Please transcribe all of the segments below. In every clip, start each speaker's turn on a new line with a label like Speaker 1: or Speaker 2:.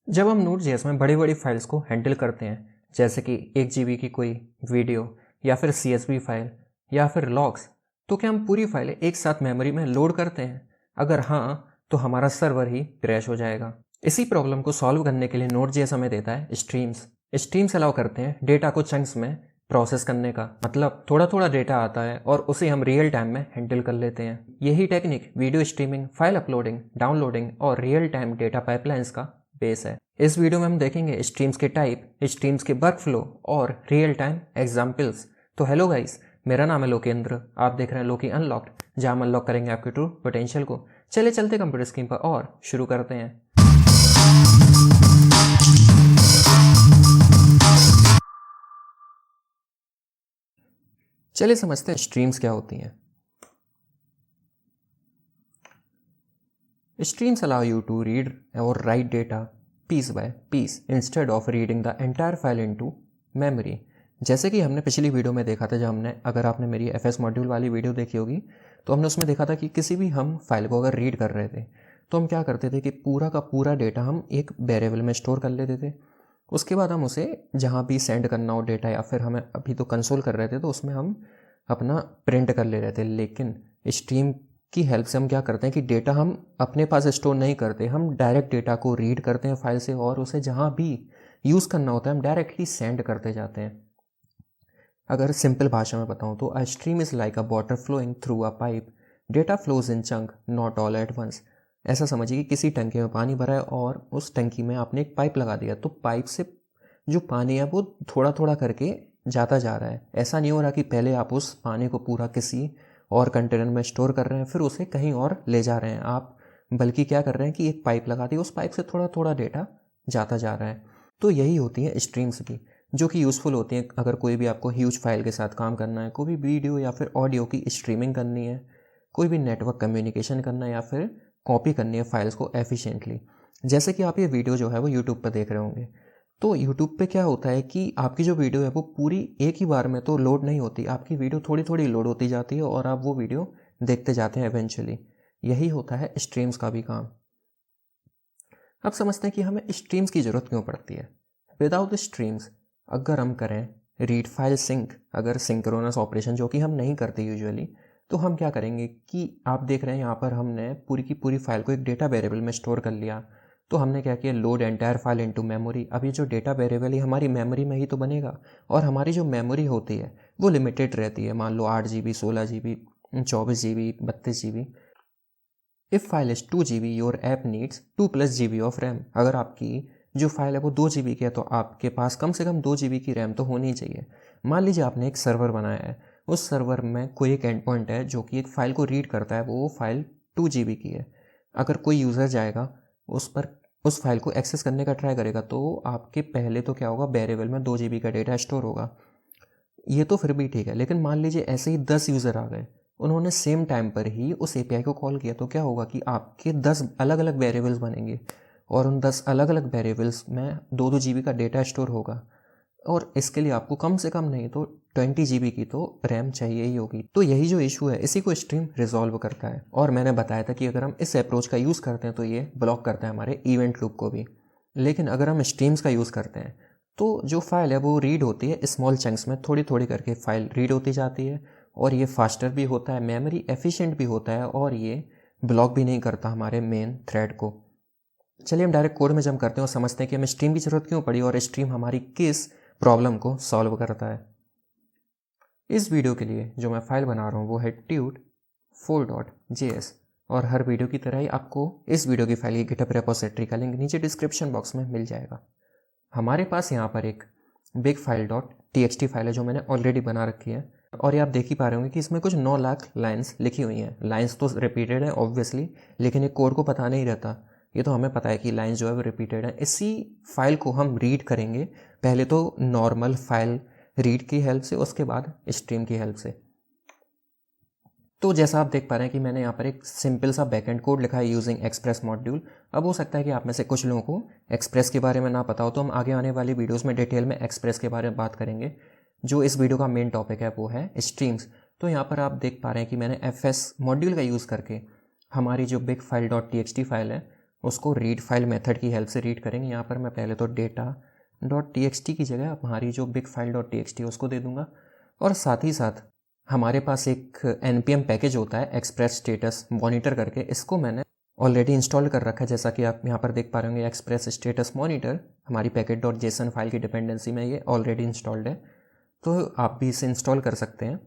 Speaker 1: जब हम Node.js में बड़ी बड़ी फाइल्स को हैंडल करते हैं, जैसे कि 1 GB की कोई वीडियो या फिर CSV फाइल या फिर लॉग्स, तो क्या हम पूरी फाइलें एक साथ मेमोरी में लोड करते हैं? अगर हाँ, तो हमारा सर्वर ही क्रैश हो जाएगा। इसी प्रॉब्लम को सॉल्व करने के लिए Node.js हमें देता है स्ट्रीम्स। स्ट्रीम्स अलाउ करते हैं डेटा को चंक्स में प्रोसेस करने का, मतलब थोड़ा थोड़ा डेटा आता है और उसे हम रियल टाइम में हैंडल कर लेते हैं। यही technique video streaming, file uploading, downloading और रियल टाइम डेटा पाइपलाइंस का बेस है। इस वीडियो में हम देखेंगे स्ट्रीम्स के टाइप, स्ट्रीम्स के वर्कफ्लो और रियल टाइम एग्जांपल्स। तो हेलो गाइस, मेरा नाम है लोकेंद्र, आप देख रहे हैं लोकी अनलॉक्ड, जहां हम अनलॉक करेंगे आपके ट्रू पोटेंशियल को। चले चलते कंप्यूटर स्क्रीन पर और शुरू करते हैं। चलिए समझते हैं स्ट्रीम्स क्या होती हैं। Streams allow you to read or write data piece by piece instead of reading the entire file into memory। जैसे कि हमने पिछली वीडियो में देखा था, जब हमने, अगर आपने मेरी FS मॉड्यूल वाली वीडियो देखी होगी तो हमने उसमें देखा था कि किसी भी हम फाइल को अगर रीड कर रहे थे तो हम क्या करते थे कि पूरा का पूरा डेटा हम एक वेरिएबल में स्टोर कर लेते थे। उसके बाद हम उसे जहाँ भी सेंड करना हो डेटा, या फिर हमें अभी तो कंसोल कर रहे थे तो उसमें हम अपना प्रिंट कर ले रहे थे। लेकिन स्ट्रीम की हेल्प से हम क्या करते हैं कि डेटा हम अपने पास स्टोर नहीं करते, हम डायरेक्ट डेटा को रीड करते हैं फाइल से और उसे जहाँ भी यूज़ करना होता है हम डायरेक्टली सेंड करते जाते हैं। अगर सिंपल भाषा में बताऊँ तो a stream is like a water flowing through a pipe, data flows in chunk not all at once. ऐसा समझिए कि किसी टंकी में पानी भरा है और उस टंकी में आपने एक पाइप लगा दिया, तो पाइप से जो पानी है वो थोड़ा थोड़ा करके जाता जा रहा है। ऐसा नहीं हो रहा कि पहले आप उस पानी को पूरा किसी और कंटेनर में स्टोर कर रहे हैं फिर उसे कहीं और ले जा रहे हैं आप, बल्कि क्या कर रहे हैं कि एक पाइप लगा दी, उस पाइप से थोड़ा थोड़ा डेटा जाता जा रहा है। तो यही होती है स्ट्रीम्स भी, जो कि यूज़फुल होती हैं अगर कोई भी आपको ह्यूज फाइल के साथ काम करना है, कोई भी वीडियो या फिर ऑडियो की स्ट्रीमिंग करनी है, कोई भी नेटवर्क कम्युनिकेशन करना है, या फिर कॉपी करनी है फाइल्स को एफिशिएंटली। जैसे कि आप ये वीडियो जो है वो यूट्यूब पर देख रहे होंगे, तो यूट्यूब पे क्या होता है कि आपकी जो वीडियो है वो पूरी एक ही बार में तो लोड नहीं होती, आपकी वीडियो थोड़ी थोड़ी लोड होती जाती है और आप वो वीडियो देखते जाते हैं इवेंचुअली। यही होता है स्ट्रीम्स का भी काम। अब समझते हैं कि हमें स्ट्रीम्स की ज़रूरत क्यों पड़ती है। विदाउट स्ट्रीम्स, अगर हम करें रीड फाइल सिंक, अगर सिंक्रोनस ऑपरेशन जो कि हम नहीं करते यूजुअली, तो हम क्या करेंगे कि आप देख रहे हैं यहाँ पर हमने पूरी की पूरी फाइल को एक डेटा वेरिएबल में स्टोर कर लिया। तो हमने क्या किया, load entire file into memory. अभी जो डेटा वेरिएबल है हमारी मेमोरी में ही तो बनेगा, और हमारी जो मेमोरी होती है वो लिमिटेड रहती है। मान लो 8 GB, 16 GB, 24 GB, 32 GB। If file is 2 GB, your app needs 2+ GB of RAM. अगर आपकी जो फाइल है वो 2 GB की है तो आपके पास कम से कम 2 GB की रैम तो होनी ही चाहिए। मान लीजिए आपने एक सर्वर बनाया है, उस सर्वर में कोई एक एंड पॉइंट है जो कि एक फ़ाइल को रीड करता है, वो फाइल 2 GB की है। अगर कोई यूज़र जाएगा उस पर, उस फाइल को एक्सेस करने का ट्राई करेगा, तो आपके पहले तो क्या होगा, वेरिएबल में 2 GB का डेटा स्टोर होगा। ये तो फिर भी ठीक है, लेकिन मान लीजिए ऐसे ही 10 यूज़र आ गए, उन्होंने सेम टाइम पर ही उस एपीआई को कॉल किया, तो क्या होगा कि आपके 10 अलग अलग वेरिएबल्स बनेंगे और उन 10 अलग अलग वेरिएबल्स में 2-2 GB का डेटा स्टोर होगा। और इसके लिए आपको कम से कम नहीं तो 20 GB की तो रैम चाहिए ही होगी। तो यही जो इशू है इसी को स्ट्रीम रिजॉल्व करता है। और मैंने बताया था कि अगर हम इस अप्रोच का यूज़ करते हैं तो ये ब्लॉक करता है हमारे इवेंट लूप को भी। लेकिन अगर हम स्ट्रीम्स का यूज़ करते हैं तो जो फाइल है वो रीड होती है स्मॉल चंक्स में, थोड़ी थोड़ी करके फाइल रीड होती जाती है, और ये फास्टर भी होता है, मेमोरी एफिशिएंट भी होता है, और ये ब्लॉक भी नहीं करता हमारे मेन थ्रेड को। चलिए हम डायरेक्ट कोड में जंप करते हैं और समझते हैं कि हमें स्ट्रीम की ज़रूरत क्यों पड़ी और स्ट्रीम हमारी किस प्रॉब्लम को सॉल्व करता है। इस वीडियो के लिए जो मैं फाइल बना रहा हूँ वो है tut4.js, और हर वीडियो की तरह ही आपको इस वीडियो की फाइल की गिटहब रेपोजिटरी का लिंक नीचे डिस्क्रिप्शन बॉक्स में मिल जाएगा। हमारे पास यहाँ पर एक big file dot txt file है जो मैंने ऑलरेडी बना रखी है, और ये आप देख ही पा रहे होंगे कि इसमें कुछ 9 लाख लाइन्स लिखी हुई हैं। लाइन्स तो रिपीटेड है ऑब्वियसली, लेकिन ये कोड को पता नहीं रहता। ये तो हमें पता है कि लाइन्स जो है वो रिपीटेड है। इसी फाइल को हम रीड करेंगे, पहले तो नॉर्मल फाइल रीड की हेल्प से, उसके बाद स्ट्रीम की हेल्प से। तो जैसा आप देख पा रहे हैं कि मैंने यहाँ पर एक सिंपल सा बैकएंड कोड लिखा है यूजिंग एक्सप्रेस मॉड्यूल। अब हो सकता है कि आप में से कुछ लोगों को एक्सप्रेस के बारे में ना पता हो, तो हम आगे आने वाली वीडियोस में डिटेल में एक्सप्रेस के बारे में बात करेंगे। जो इस वीडियो का मेन टॉपिक है वो है स्ट्रीम्स। तो यहाँ पर आप देख पा रहे हैं कि मैंने FS मॉड्यूल का यूज़ करके हमारी जो big file dot txt file है उसको रीड फाइल मेथड की हेल्प से रीड करेंगे। यहाँ पर मैं पहले तो data.txt की जगह हमारी जो बिग फाइल .txt है उसको दे दूँगा, और साथ ही साथ हमारे पास एक npm पैकेज होता है एक्सप्रेस स्टेटस मॉनिटर करके, इसको मैंने ऑलरेडी इंस्टॉल कर रखा है। जैसा कि आप यहाँ पर देख पा रहे होंगे, एक्सप्रेस स्टेटस मॉनिटर हमारी पैकेट.json फाइल की डिपेंडेंसी में ये ऑलरेडी इंस्टॉल्ड है, तो आप भी इसे इंस्टॉल कर सकते हैं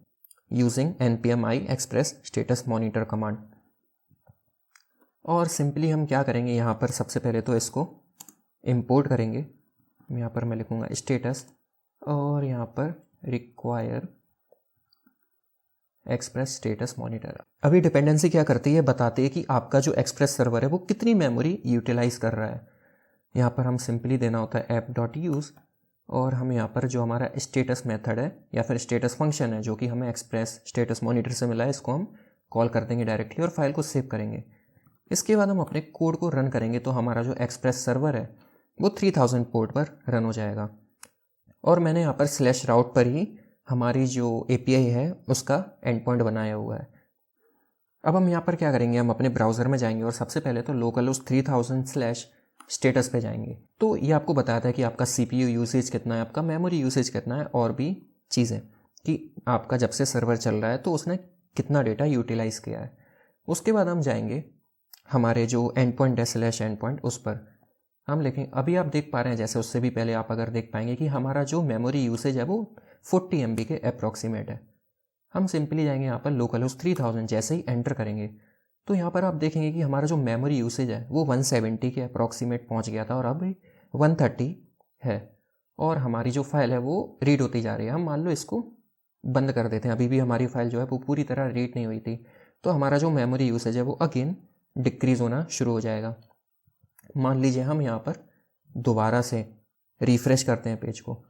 Speaker 1: using npm i express status monitor command. और सिंपली हम क्या करेंगे, यहाँ पर सबसे पहले तो इसको इंपोर्ट करेंगे। यहाँ पर मैं लिखूँगा स्टेटस और यहाँ पर रिक्वायर एक्सप्रेस स्टेटस मॉनिटर। अभी डिपेंडेंसी क्या करती है, बताती है कि आपका जो एक्सप्रेस सर्वर है वो कितनी मेमोरी यूटिलाइज कर रहा है। यहाँ पर हम सिंपली देना होता है app.use, और हम यहाँ पर जो हमारा स्टेटस मेथड है या फिर स्टेटस फंक्शन है जो कि हमें एक्सप्रेस स्टेटस मॉनिटर से मिला है, इसको हम कॉल कर देंगे डायरेक्टली और फाइल को सेव करेंगे। इसके बाद हम अपने कोड को रन करेंगे तो हमारा जो एक्सप्रेस सर्वर है वो 3000 पोर्ट पर रन हो जाएगा। और मैंने यहाँ पर /route पर ही हमारी जो API है उसका एंड पॉइंट बनाया हुआ है। अब हम यहाँ पर क्या करेंगे, हम अपने ब्राउज़र में जाएंगे और सबसे पहले तो लोकलहोस्ट 3000 स्टेटस पे जाएंगे। तो ये आपको बताता है कि आपका CPU यूसेज कितना है, आपका मेमोरी यूसेज कितना है, और भी चीज़ें कि आपका जब से सर्वर चल रहा है तो उसने कितना डेटा यूटिलाइज़ किया है। उसके बाद हम जाएंगे हमारे जो एंड पॉइंट है /एंड पॉइंट, उस पर हम लिखेंगे। अभी आप देख पा रहे हैं, जैसे उससे भी पहले आप अगर देख पाएंगे कि हमारा जो मेमोरी यूसेज है वो 40 MB के अप्रॉक्सीमेट है। हम सिंपली जाएंगे यहाँ पर लोकलहोस्ट 3000, जैसे ही एंटर करेंगे तो यहाँ पर आप देखेंगे कि हमारा जो मेमोरी यूसेज है वो 170 के अप्रॉक्सीमेट पहुँच गया था और अब 130 है, और हमारी जो फाइल है वो रीड होती जा रही है। हम मान लो इसको बंद कर देते हैं, अभी भी हमारी फाइल जो है वो पूरी तरह रीड नहीं हुई थी, तो हमारा जो मेमोरी यूसेज है वो अगेन डिक्रीज़ होना शुरू हो जाएगा। मान लीजिए हम यहाँ पर दोबारा से रिफ़्रेश करते हैं पेज को,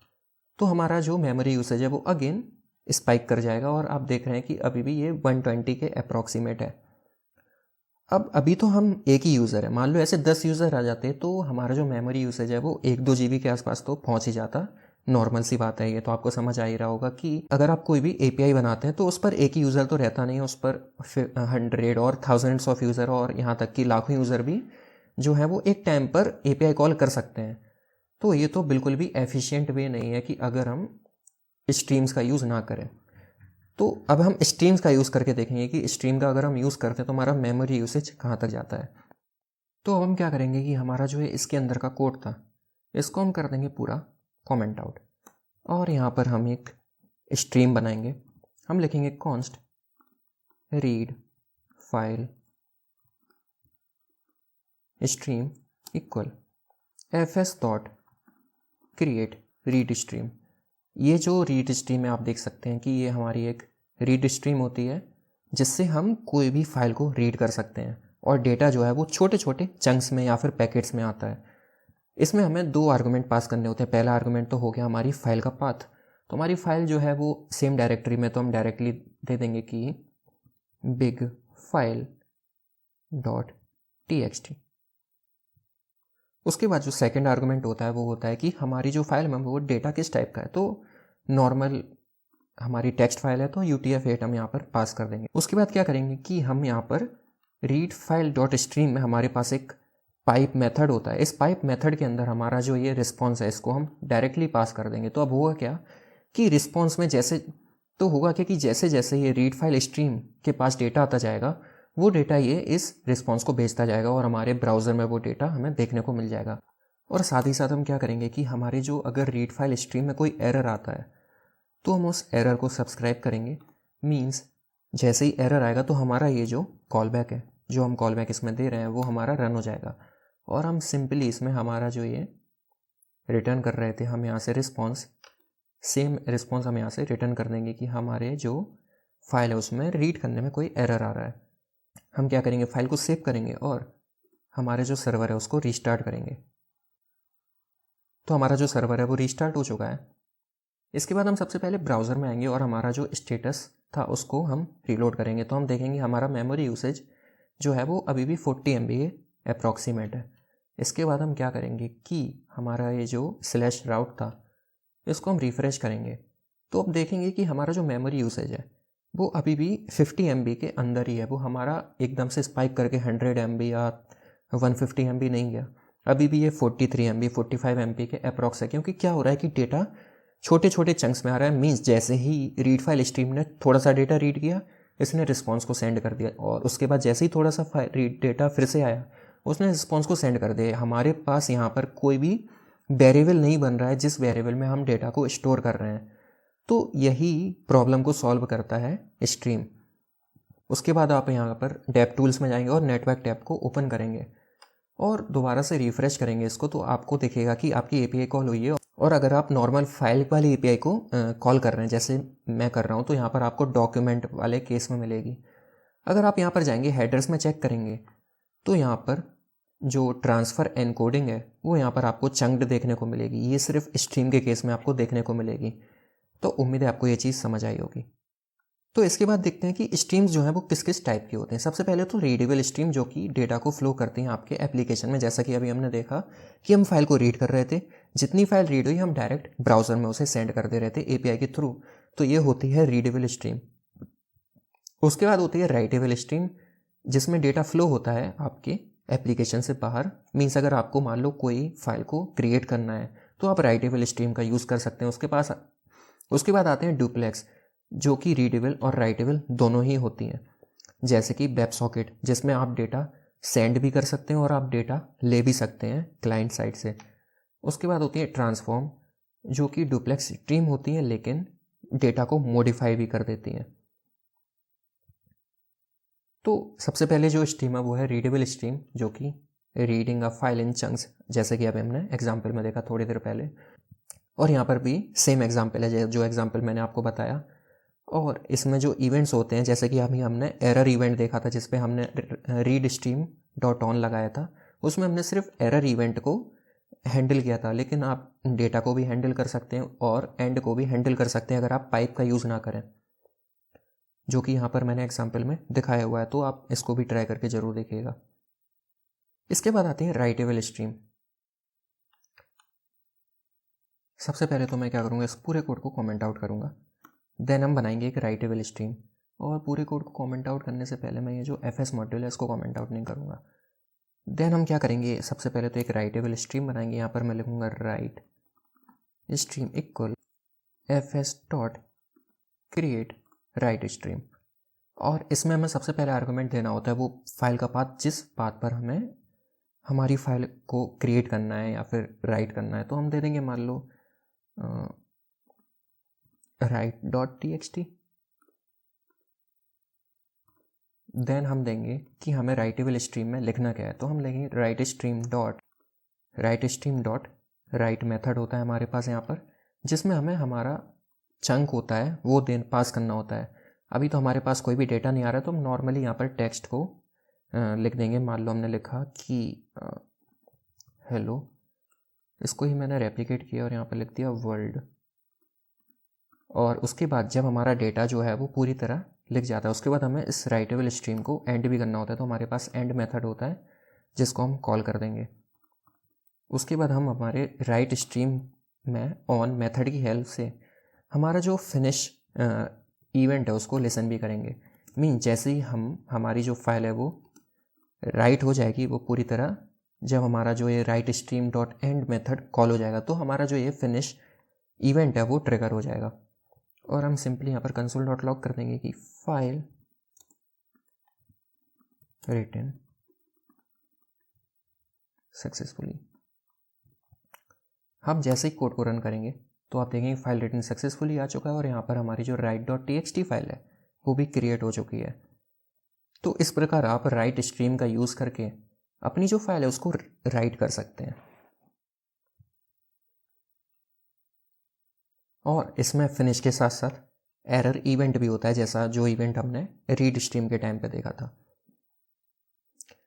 Speaker 1: तो हमारा जो मेमोरी यूसेज है वो अगेन स्पाइक कर जाएगा और आप देख रहे हैं कि अभी भी ये 120 के अप्रॉक्सीमेट है। अब अभी तो हम एक ही यूज़र है, मान लो ऐसे 10 यूज़र आ जाते तो हमारा जो मेमोरी यूसेज है वो 1-2 GB के आसपास तो पहुंच ही जाता। नॉर्मल सी बात है, ये तो आपको समझ आ ही रहा होगा कि अगर आप कोई भी API बनाते हैं तो उस पर एक ही यूज़र तो रहता नहीं है, उस पर 100 और थाउजेंड्स ऑफ यूज़र और यहाँ तक कि लाखों यूज़र भी जो है वो एक टाइम पर API कॉल कर सकते हैं। तो ये तो बिल्कुल भी एफिशिएंट वे नहीं है कि अगर हम स्ट्रीम्स का यूज़ ना करें। तो अब हम स्ट्रीम्स का यूज़ करके देखेंगे कि स्ट्रीम का अगर हम यूज़ करते हैं तो हमारा मेमोरी यूसेज कहाँ तक जाता है। तो अब हम क्या करेंगे कि हमारा जो है इसके अंदर का कोड था इसको हम कर देंगे पूरा कमेंट आउट, और यहाँ पर हम एक स्ट्रीम बनाएंगे। हम लिखेंगे const read file stream equal fs.create read stream. ये जो रीड स्ट्रीम है आप देख सकते हैं कि ये हमारी एक रीड स्ट्रीम होती है जिससे हम कोई भी फाइल को रीड कर सकते हैं, और डेटा जो है वो छोटे छोटे चंक्स में या फिर पैकेट्स में आता है। इसमें हमें 2 आर्गुमेंट पास करने होते हैं। पहला आर्गुमेंट तो हो गया हमारी फाइल का पाथ, तो हमारी फाइल जो है वो सेम डायरेक्टरी में, तो हम डायरेक्टली दे देंगे कि बिग फाइल .txt। उसके बाद जो सेकंड आर्गुमेंट होता है वो होता है कि हमारी जो फाइल में वो डेटा किस टाइप का है। तो नॉर्मल हमारी टेक्स्ट फाइल है तो UTF-8 हम यहाँ पर पास कर देंगे। उसके बाद क्या करेंगे कि हम यहाँ पर रीड फाइल .stream में हमारे पास एक पाइप मेथड होता है। इस पाइप मेथड के अंदर हमारा जो ये रिस्पॉन्स है इसको हम डायरेक्टली पास कर देंगे। तो अब होगा क्या कि रिस्पॉन्स में जैसे तो होगा क्या कि जैसे जैसे ये रीड फाइल स्ट्रीम के पास डेटा आता जाएगा वो डेटा ये इस रिस्पॉन्स को भेजता जाएगा और हमारे ब्राउज़र में वो डेटा हमें देखने को मिल जाएगा। और साथ ही साथ हम क्या करेंगे कि हमारे जो अगर रीड फाइल स्ट्रीम में कोई एरर आता है तो हम उस एरर को सब्सक्राइब करेंगे। मीन्स जैसे ही एरर आएगा तो हमारा ये जो कॉल बैक है, जो हम कॉल बैक इसमें दे रहे हैं वो हमारा रन हो जाएगा, और हम सिंपली इसमें हमारा जो ये रिटर्न कर रहे थे हम यहाँ से रिस्पॉन्स, सेम रिस्पॉन्स हम यहाँ से रिटर्न कर देंगे कि हमारे जो फाइल है उसमें रीड करने में कोई एरर आ रहा है। हम क्या करेंगे, फाइल को सेव करेंगे और हमारे जो सर्वर है उसको रीस्टार्ट करेंगे। तो हमारा जो सर्वर है वो रीस्टार्ट हो चुका है। इसके बाद हम सबसे पहले ब्राउज़र में आएंगे और हमारा जो स्टेटस था उसको हम रीलोड करेंगे। तो हम देखेंगे हमारा मेमोरी यूसेज जो है वो अभी भी 40 MB के अप्रॉक्सीमेट है। इसके बाद हम क्या करेंगे कि हमारा ये जो /route था इसको हम रिफ़्रेश करेंगे। तो अब देखेंगे कि हमारा जो मेमोरी यूसेज है वो अभी भी 50 MB के अंदर ही है। वो हमारा एकदम से स्पाइक करके 100 MB या 150 MB नहीं गया, अभी भी ये 43 MB 45 MB के अप्रॉक्स है, क्योंकि क्या हो रहा है कि डेटा छोटे छोटे चंक्स में आ रहा है। मीन्स जैसे ही रीड फाइल स्ट्रीम ने थोड़ा सा डेटा रीड किया, इसने रिस्पॉन्स को सेंड कर दिया, और उसके बाद जैसे ही थोड़ा सा रीड डेटा फिर से आया, उसने रिस्पॉन्स को सेंड कर दिया। हमारे पास यहाँ पर कोई भी वेरिएबल नहीं बन रहा है जिस वेरिएबल में हम डेटा को स्टोर कर रहे हैं। तो यही प्रॉब्लम को सॉल्व करता है स्ट्रीम। उसके बाद आप यहाँ पर डेव टूल्स में जाएंगे और नेटवर्क टैब को ओपन करेंगे और दोबारा से रिफ़्रेश करेंगे इसको, तो आपको दिखेगा कि आपकी API कॉल हुई है। और अगर आप नॉर्मल फाइल वाली API को कॉल कर रहे हैं, जैसे मैं कर रहा हूँ, तो यहाँ पर आपको डॉक्यूमेंट वाले केस में मिलेगी। अगर आप यहाँ पर जाएंगे हेडर्स में चेक करेंगे, तो यहाँ पर जो ट्रांसफ़र एनकोडिंग है वो यहाँ पर आपको चंक्ड देखने को मिलेगी। ये सिर्फ स्ट्रीम के केस में आपको देखने को मिलेगी। तो उम्मीद है आपको ये चीज़ समझ आई होगी। तो इसके बाद देखते हैं कि स्ट्रीम्स जो हैं वो किस किस टाइप के होते हैं। सबसे पहले तो रीडेबल स्ट्रीम, जो कि डेटा को फ्लो करती हैं आपके एप्लीकेशन में। जैसा कि अभी हमने देखा कि हम फाइल को रीड कर रहे थे, जितनी फाइल रीड हुई हम डायरेक्ट ब्राउज़र में उसे सेंड कर दे रहे थे API के थ्रू। तो ये होती है रीडेबल स्ट्रीम। उसके बाद होती है राइटेबल स्ट्रीम, जिसमें डेटा फ्लो होता है आपके एप्लीकेशन से बाहर। मीन्स अगर आपको मान लो कोई फाइल को क्रिएट करना है तो आप राइटेबल स्ट्रीम का यूज़ कर सकते हैं। उसके बाद आते हैं डुप्लेक्स, जो कि रीडेबल और राइटेबल दोनों ही होती हैं। जैसे कि वेब सॉकेट, जिसमें आप डेटा सेंड भी कर सकते हैं और आप डेटा ले भी सकते हैं क्लाइंट साइड से। उसके बाद होती है ट्रांसफॉर्म, जो कि डुप्लेक्स स्ट्रीम होती है लेकिन डेटा को मॉडिफाई भी कर देती हैं। तो सबसे पहले जो स्ट्रीम है वो है रीडेबल स्ट्रीम, जो कि reading a file in chunks, जैसे कि अभी हमने एग्जाम्पल में देखा थोड़ी देर पहले। और यहाँ पर भी सेम एग्जाम्पल है जो एग्जाम्पल मैंने आपको बताया। और इसमें जो इवेंट्स होते हैं, जैसे कि अभी हमने एरर इवेंट देखा था, जिस पे हमने रीड स्ट्रीम डॉट ऑन लगाया था, उसमें हमने सिर्फ एरर इवेंट को हैंडल किया था। लेकिन आप डेटा को भी हैंडल कर सकते हैं और एंड को भी हैंडल कर सकते हैं अगर आप पाइप का यूज़ ना करें, जो कि यहाँ पर मैंने एग्जाम्पल में दिखाया हुआ है। तो आप इसको भी ट्राई करके ज़रूर देखिएगा। इसके बाद आती है राइटेबल स्ट्रीम। सबसे पहले तो मैं क्या करूँगा, इस पूरे कोड को कमेंट आउट करूँगा, देन हम बनाएंगे एक राइटेबल स्ट्रीम। और पूरे कोड को कमेंट आउट करने से पहले मैं ये जो FS मॉड्यूल है इसको कमेंट आउट नहीं करूँगा। देन हम क्या करेंगे, सबसे पहले तो एक राइटेबल स्ट्रीम बनाएंगे। यहाँ पर मैं लिखूँगा right stream equal FS dot create right stream. और इसमें हमें सबसे पहले आर्गूमेंट देना होता है वो फाइल का पाथ, जिस पाथ पर हमें हमारी फाइल को क्रिएट करना है या फिर राइट करना है। तो हम दे देंगे मान लो write.txt। देन हम देंगे कि हमें राइटेबल स्ट्रीम में लिखना क्या है। तो हम लिखेंगे right stream dot right method होता है हमारे पास यहाँ पर, जिसमें हमें हमारा चंक होता है वो पास करना होता है। अभी तो हमारे पास कोई भी डेटा नहीं आ रहा है, तो हम नॉर्मली यहाँ पर टेक्स्ट को लिख देंगे। मान लो हमने लिखा कि हेलो, इसको ही मैंने रेप्लिकेट किया और यहाँ पर लिख दिया वर्ल्ड। और उसके बाद जब हमारा डेटा जो है वो पूरी तरह लिख जाता है, उसके बाद हमें इस राइटेबल स्ट्रीम को एंड भी करना होता है। तो हमारे पास एंड मेथड होता है जिसको हम कॉल कर देंगे। उसके बाद हम हमारे राइट स्ट्रीम में ऑन मेथड की हेल्प से हमारा जो फिनिश इवेंट है उसको लिसन भी करेंगे। मीन जैसे ही हमारी जो फाइल है वो राइट हो जाएगी, वो पूरी तरह, जब हमारा जो ये right stream dot and method call हो जाएगा, तो हमारा जो ये फिनिश इवेंट है वो ट्रिगर हो जाएगा। और हम सिंपली यहाँ पर कंसोल डॉट लॉग कर देंगे कि फाइल रिटन सक्सेसफुली। हम जैसे ही कोड को रन करेंगे तो आप देखेंगे फाइल रिटन सक्सेसफुली आ चुका है और यहाँ पर हमारी जो write.txt फाइल है वो भी क्रिएट हो चुकी है। तो इस प्रकार आप राइट स्ट्रीम का यूज़ करके अपनी जो फाइल है उसको राइट कर सकते हैं। और इसमें फिनिश के साथ साथ एरर इवेंट भी होता है, जैसा जो इवेंट हमने रीड स्ट्रीम के टाइम पे देखा था।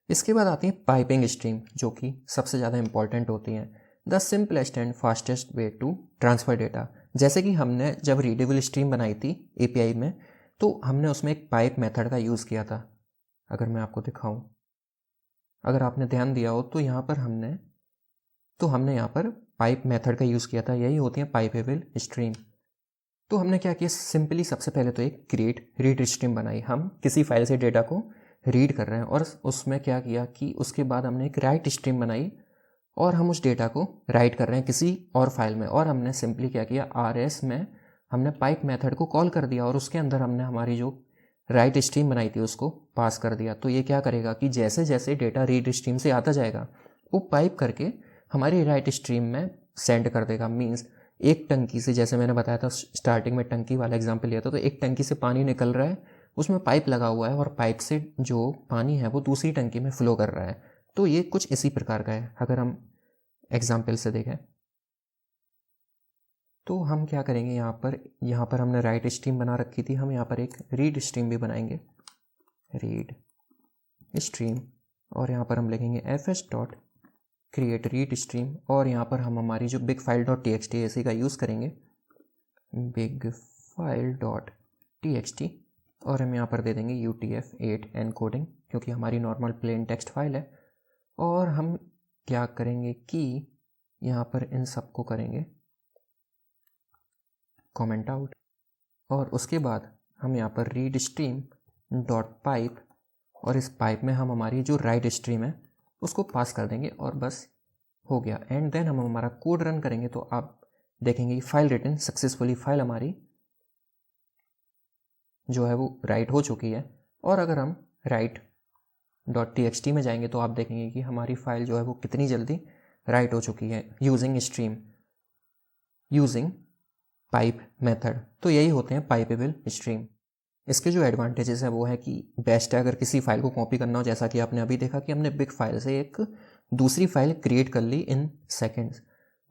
Speaker 1: इसके बाद आती है पाइपिंग स्ट्रीम, जो कि सबसे ज़्यादा इंपॉर्टेंट होती हैं। The simplest and fastest way to transfer data. जैसे कि हमने जब रीडेबल स्ट्रीम बनाई थी API में, तो हमने उसमें एक पाइप मेथड का यूज़ किया था। अगर मैं आपको दिखाऊं, अगर आपने ध्यान दिया हो तो हमने यहाँ पर पाइप मेथड का यूज़ किया था। यही होती है पाइपेबल स्ट्रीम। तो हमने क्या किया, सिंपली सबसे पहले तो एक क्रिएट रीड स्ट्रीम बनाई। हम किसी फाइल से डेटा को रीड कर रहे हैं। और उसमें क्या किया कि उसके बाद हमने एक राइट स्ट्रीम बनाई और हम उस डेटा को राइट कर रहे हैं किसी और फाइल में। और हमने सिंपली क्या किया, RS में हमने पाइप मेथड को कॉल कर दिया और उसके अंदर हमने हमारी जो राइट स्ट्रीम बनाई थी उसको पास कर दिया। तो ये क्या करेगा कि जैसे जैसे डेटा रीड स्ट्रीम से आता जाएगा वो पाइप करके हमारी राइट स्ट्रीम में सेंड कर देगा। मीन्स एक टंकी से, जैसे मैंने बताया था स्टार्टिंग में टंकी वाला एग्जाम्पल लिया था, तो एक टंकी से पानी निकल रहा है, उसमें पाइप लगा हुआ है और पाइप से जो पानी है वो दूसरी टंकी में फ्लो कर रहा है। तो ये कुछ इसी प्रकार का है अगर हम एग्जाम्पल से देखें। तो हम क्या करेंगे, यहाँ पर हमने राइट स्ट्रीम बना रखी थी, हम यहाँ पर एक रीड स्ट्रीम भी बनाएंगे, रीड स्ट्रीम। और यहाँ पर हम लिखेंगे fs dot create read stream. और यहाँ पर हम हमारी जो बिग फाइल डॉट txt ऐसे का यूज़ करेंगे, बिग फाइल डॉट txt। और हम यहाँ पर दे देंगे UTF-8 एनकोडिंग, क्योंकि हमारी नॉर्मल प्लेन टेक्स्ट फाइल है। और हम क्या करेंगे कि यहाँ पर इन सबको करेंगे कमेंट आउट। और उसके बाद हम यहाँ पर रीड स्ट्रीम डॉट पाइप, और इस पाइप में हम हमारी जो राइट स्ट्रीम है उसको पास कर देंगे और बस हो गया। एंड देन हम हमारा कोड रन करेंगे तो आप देखेंगे कि फाइल रिटन सक्सेसफुली, फाइल हमारी जो है वो राइट हो चुकी है। और अगर हम राइट डॉट txt में जाएंगे तो आप देखेंगे कि हमारी फाइल जो है वो कितनी जल्दी राइट हो चुकी है using stream, using pipe method. तो यही होते हैं पाइपेबल स्ट्रीम। इसके जो एडवांटेजेस हैं वो है कि बेस्ट है अगर किसी फाइल को कॉपी करना हो, जैसा कि आपने अभी देखा कि हमने बिग फाइल से एक दूसरी फाइल क्रिएट कर ली इन सेकेंड्स।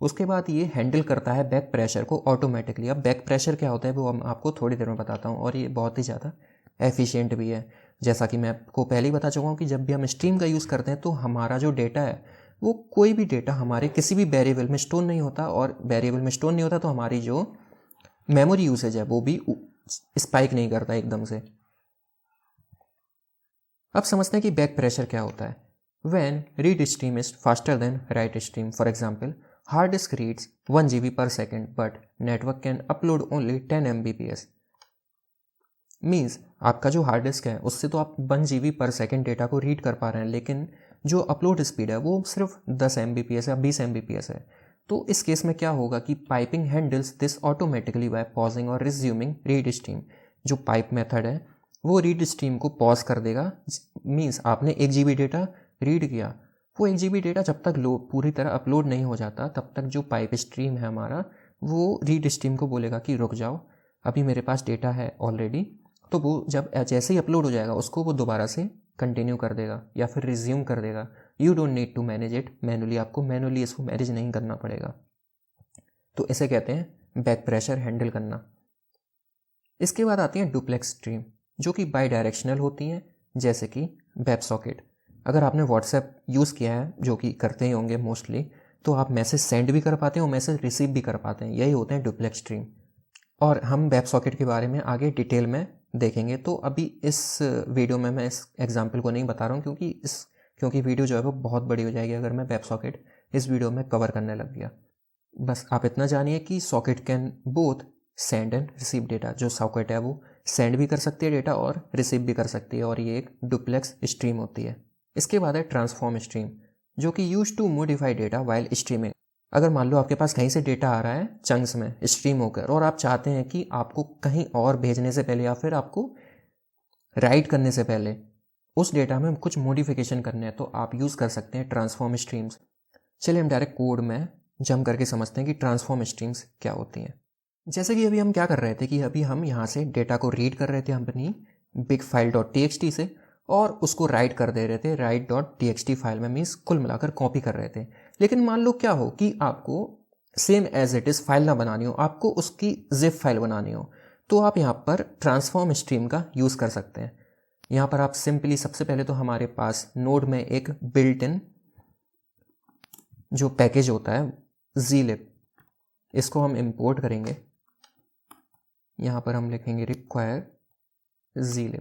Speaker 1: उसके बाद ये हैंडल करता है बैक प्रेशर को ऑटोमेटिकली। अब बैक प्रेशर क्या होता है वो हम आपको थोड़ी देर में बताता हूँ, और ये बहुत ही ज़्यादा एफिशिएंट भी है। जैसा कि मैं आपको पहले ही बता चुका हूँ कि जब भी हम स्ट्रीम का यूज़ करते हैं तो हमारा जो डेटा है वो कोई भी डेटा हमारे किसी भी वेरिएबल में स्टोर नहीं होता, और वेरिएबल में स्टोर नहीं होता तो हमारी जो मेमोरी यूसेज है वो भी स्पाइक नहीं करता एकदम से। अब समझते हैं कि बैक प्रेशर क्या होता है। When read stream is faster than write stream, for example, hard disk reads 1 GB per second, but network can upload only 10 Mbps. Means आपका जो हार्ड डिस्क है उससे तो आप 1 GB पर सेकेंड डेटा को रीड कर पा रहे हैं, लेकिन जो अपलोड स्पीड है वो सिर्फ 10 Mbps या 20 Mbps है। तो इस केस में क्या होगा कि piping handles this automatically bye pausing और रिज्यूमिंग रीड स्ट्रीम। जो पाइप मेथड है वो रीड स्ट्रीम को पॉज कर देगा। मीन्स आपने 1 GB डेटा रीड किया, वो 1 GB डेटा जब तक पूरी तरह अपलोड नहीं हो जाता तब तक जो पाइप स्ट्रीम है हमारा वो रीड स्ट्रीम को बोलेगा कि रुक जाओ, अभी मेरे पास डेटा है ऑलरेडी। तो वो जब जैसे ही अपलोड हो जाएगा उसको वो दोबारा से कंटिन्यू कर देगा या फिर रिज्यूम कर देगा। You don't need to manage it manually, आपको मैनुअली इसको मैनेज नहीं करना पड़ेगा। तो इसे कहते हैं बैक प्रेशर हैंडल करना। इसके बाद आती हैं डुप्लेक्स स्ट्रीम, जो कि बाई डायरेक्शनल होती हैं, जैसे कि वेब सॉकेट। अगर आपने व्हाट्सएप यूज़ किया है, जो कि करते ही होंगे मोस्टली, तो आप मैसेज सेंड भी कर पाते हैं और मैसेज रिसीव भी कर पाते हैं। यही होते हैं डुप्लेक्स स्ट्रीम। और हम वेब सॉकेट के बारे में आगे डिटेल में देखेंगे। तो अभी इस वीडियो में मैं इस एग्जांपल को नहीं बता रहा हूँ, क्योंकि वीडियो जो है वो बहुत बड़ी हो जाएगी अगर मैं वेब सॉकेट इस वीडियो में कवर करने लग गया। बस आप इतना जानिए कि socket can both send and receive data. जो सॉकेट है वो सेंड भी कर सकती है डेटा और रिसीव भी कर सकती है, और ये एक डुप्लेक्स स्ट्रीम होती है। इसके बाद है ट्रांसफॉर्म स्ट्रीम, जो कि use to modify data while streaming. अगर मान लो आपके पास कहीं से डेटा आ रहा है चंक्स में स्ट्रीम होकर, और आप चाहते हैं कि आपको कहीं और भेजने से पहले या फिर आपको राइट करने से पहले उस डेटा में कुछ मॉडिफिकेशन करने हैं, तो आप यूज़ कर सकते हैं ट्रांसफॉर्म स्ट्रीम्स। चलिए हम डायरेक्ट कोड में जंप करके समझते हैं कि ट्रांसफॉर्म स्ट्रीम्स क्या होती हैं। जैसे कि अभी हम क्या कर रहे थे कि अभी हम यहाँ से डेटा को रीड कर रहे थे अपनी बिग फाइल डॉट txt से, और उसको राइट कर दे रहे थे राइट डॉट txt फाइल में। मीन्स कुल मिलाकर कॉपी कर रहे थे। लेकिन मान लो क्या हो कि आपको same as it is file ना बनानी हो, आपको उसकी जिप फाइल बनानी हो, तो आप यहाँ पर ट्रांसफॉर्म स्ट्रीम का यूज़ कर सकते हैं। यहाँ पर आप सिंपली सबसे पहले तो हमारे पास नोड में एक बिल्ट इन जो पैकेज होता है zlib, इसको हम इंपोर्ट करेंगे। यहाँ पर हम लिखेंगे रिक्वायर zlib।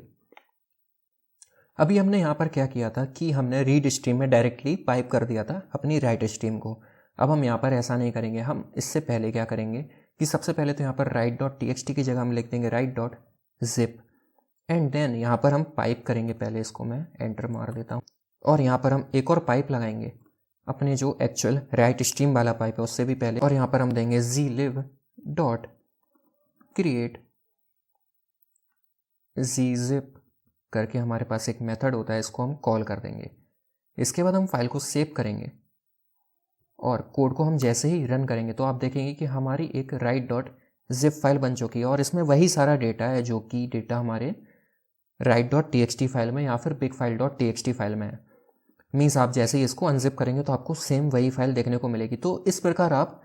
Speaker 1: अभी हमने यहाँ पर क्या किया था कि हमने रीड स्ट्रीम में डायरेक्टली पाइप कर दिया था अपनी राइट स्ट्रीम को। अब हम यहाँ पर ऐसा नहीं करेंगे। हम इससे पहले क्या करेंगे कि सबसे पहले तो यहाँ पर राइट डॉट txt की जगह हम लिख देंगे write dot zip. And then यहाँ पर हम पाइप करेंगे, पहले इसको मैं एंटर मार देता हूँ, और यहाँ पर हम एक और पाइप लगाएंगे अपने जो एक्चुअल राइट स्ट्रीम वाला पाइप है उससे भी पहले, और यहाँ पर हम देंगे zlib डॉट क्रिएट gzip करके हमारे पास एक मेथड होता है, इसको हम कॉल कर देंगे। इसके बाद हम फाइल को सेव करेंगे और कोड को हम जैसे ही रन करेंगे तो आप देखेंगे कि हमारी एक राइट डॉट जिप फाइल बन चुकी है, और इसमें वही सारा डेटा है जो कि डेटा हमारे राइट डॉट txt फाइल में या फिर big file dot txt file में है। मीन्स आप जैसे ही इसको अनजिप करेंगे तो आपको सेम वही फाइल देखने को मिलेगी। तो इस प्रकार आप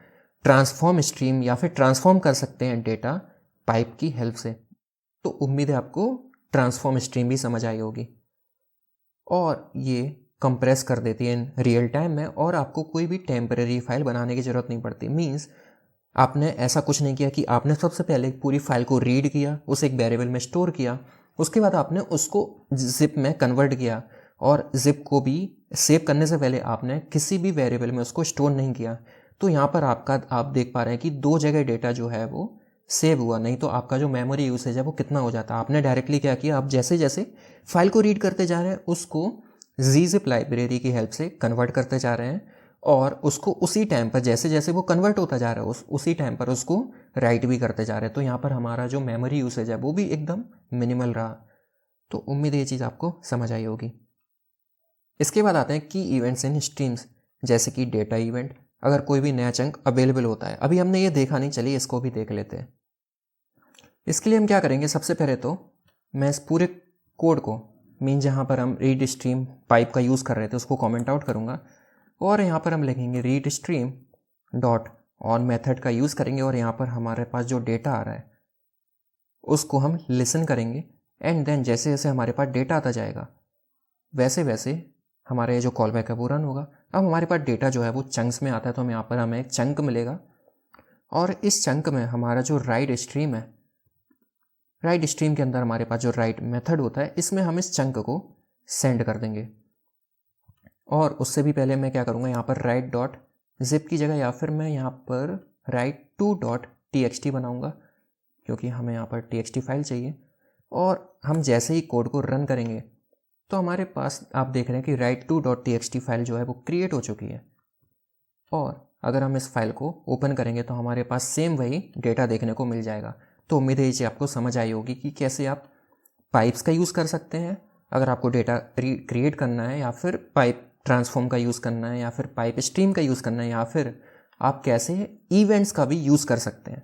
Speaker 1: ट्रांसफॉर्म स्ट्रीम या फिर ट्रांसफॉर्म कर सकते हैं डेटा पाइप की हेल्प से। तो उम्मीद है आपको ट्रांसफॉर्म स्ट्रीम भी समझ आई होगी, और ये कंप्रेस कर देती है इन रियल टाइम में, और आपको कोई भी टेम्परेरी फाइल बनाने की ज़रूरत नहीं पड़ती। मीन्स आपने ऐसा कुछ नहीं किया कि आपने सबसे पहले पूरी फाइल को रीड किया, उसे एक वेरिएबल में स्टोर किया, उसके बाद आपने उसको जिप में कन्वर्ट किया, और जिप को भी सेव करने से पहले आपने किसी भी वेरिएबल में उसको स्टोर नहीं किया। तो यहाँ पर आप देख पा रहे हैं कि दो जगह डेटा जो है वो सेव हुआ, नहीं तो आपका जो मेमोरी यूसेज है वो कितना हो जाता है। आपने डायरेक्टली क्या किया, आप जैसे जैसे फाइल को रीड करते जा रहे हैं उसको gzip लाइब्रेरी की हेल्प से कन्वर्ट करते जा रहे हैं, और उसको उसी टाइम पर जैसे जैसे वो कन्वर्ट होता जा रहा है उसी टाइम पर उसको राइट भी करते जा रहे हैं। तो यहाँ पर हमारा जो मेमोरी यूसेज है वो भी एकदम मिनिमल रहा। तो उम्मीद है ये चीज़ आपको समझ आई होगी। इसके बाद आते हैं की इवेंट्स इन स्ट्रीम्स, जैसे कि डेटा इवेंट, अगर कोई भी नया चंक अवेलेबल होता है। अभी हमने ये देखा नहीं, चलिए इसको भी देख लेते हैं। इसके लिए हम क्या करेंगे, सबसे पहले तो मैं इस पूरे कोड को मीन जहाँ पर हम रीड स्ट्रीम पाइप का यूज़ कर रहे थे उसको कमेंट आउट करूँगा, और यहाँ पर हम लिखेंगे read stream dot on method का यूज़ करेंगे, और यहाँ पर हमारे पास जो डेटा आ रहा है उसको हम लिसन करेंगे, एंड देन जैसे जैसे हमारे पास डेटा आता जाएगा वैसे वैसे हमारा ये जो कॉल बैक है वो रन होगा। अब हमारे पास डेटा जो है वो चंक्स में आता है, तो हम यहाँ पर हमें एक चंक मिलेगा, और इस चंक में हमारा जो राइट स्ट्रीम है, राइट स्ट्रीम के अंदर हमारे पास जो राइट मेथड होता है, इसमें हम इस चंक को सेंड कर देंगे। और उससे भी पहले मैं क्या करूँगा, यहाँ पर राइट डॉट जिप की जगह या फिर मैं यहाँ पर राइट टू डॉट txt बनाऊँगा, क्योंकि हमें यहाँ पर txt फाइल चाहिए। और हम जैसे ही कोड को रन करेंगे तो हमारे पास आप देख रहे हैं कि right to dot txt file जो है वो क्रिएट हो चुकी है, और अगर हम इस फाइल को ओपन करेंगे तो हमारे पास सेम वही डेटा देखने को मिल जाएगा। तो उम्मीद है ये चीज़ आपको समझ आई होगी कि कैसे आप पाइप्स का यूज़ कर सकते हैं अगर आपको डेटा क्रिएट करना है, या फिर पाइप ट्रांसफॉर्म का यूज़ करना है, या फिर पाइप स्ट्रीम का यूज़ करना है, या फिर आप कैसे इवेंट्स का भी यूज़ कर सकते हैं।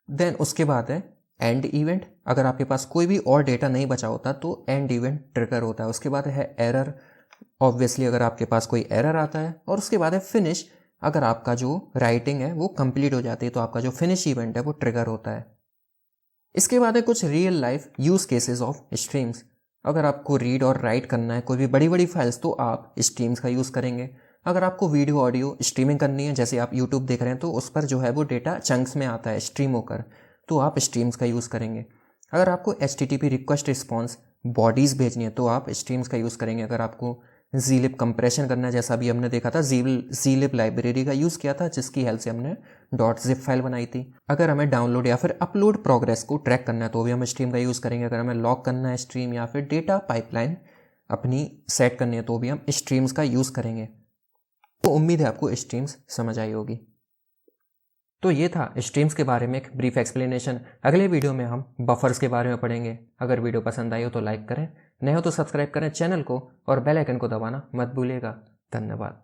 Speaker 1: देन उसके बाद है एंड इवेंट। अगर आपके पास कोई भी और डेटा नहीं बचा होता तो एंड इवेंट ट्रिगर होता है। उसके बाद है एरर, ऑब्वियसली अगर आपके पास कोई एरर आता है, और उसके बाद है फिनिश। अगर आपका जो राइटिंग है वो कंप्लीट हो जाती है तो आपका जो फिनिश इवेंट है वो ट्रिगर होता है। इसके बाद है कुछ real life use cases of streams. अगर आपको रीड और राइट करना है कोई भी बड़ी बड़ी फाइल्स तो आप स्ट्रीम्स का यूज़ करेंगे। अगर आपको वीडियो ऑडियो स्ट्रीमिंग करनी है, जैसे आप यूट्यूब देख रहे हैं तो उस पर जो है वो डेटा चंक्स में आता है स्ट्रीम होकर, तो आप स्ट्रीम्स का यूज़ करेंगे। अगर आपको HTTP रिक्वेस्ट रिस्पॉन्स बॉडीज़ भेजनी है तो आप स्ट्रीम्स का यूज़ करेंगे। अगर आपको zlib कंप्रेशन करना है, जैसा अभी हमने देखा था, zlib लाइब्रेरी का यूज़ किया था जिसकी हेल्प से हमने .zip फाइल बनाई थी। अगर हमें डाउनलोड या फिर अपलोड प्रोग्रेस को ट्रैक करना है तो भी हम स्ट्रीम का यूज़ करेंगे। अगर हमें लॉक करना है स्ट्रीम या फिर डेटा पाइपलाइन अपनी सेट करनी है तो भी हम स्ट्रीम्स का यूज़ करेंगे। तो उम्मीद है आपको स्ट्रीम्स समझ आई होगी। तो ये था स्ट्रीम्स के बारे में एक ब्रीफ एक्सप्लेनेशन। अगले वीडियो में हम बफर्स के बारे में पढ़ेंगे। अगर वीडियो पसंद आई हो तो लाइक करें, नए हो तो सब्सक्राइब करें चैनल को, और बेल आइकन को दबाना मत भूलिएगा। धन्यवाद।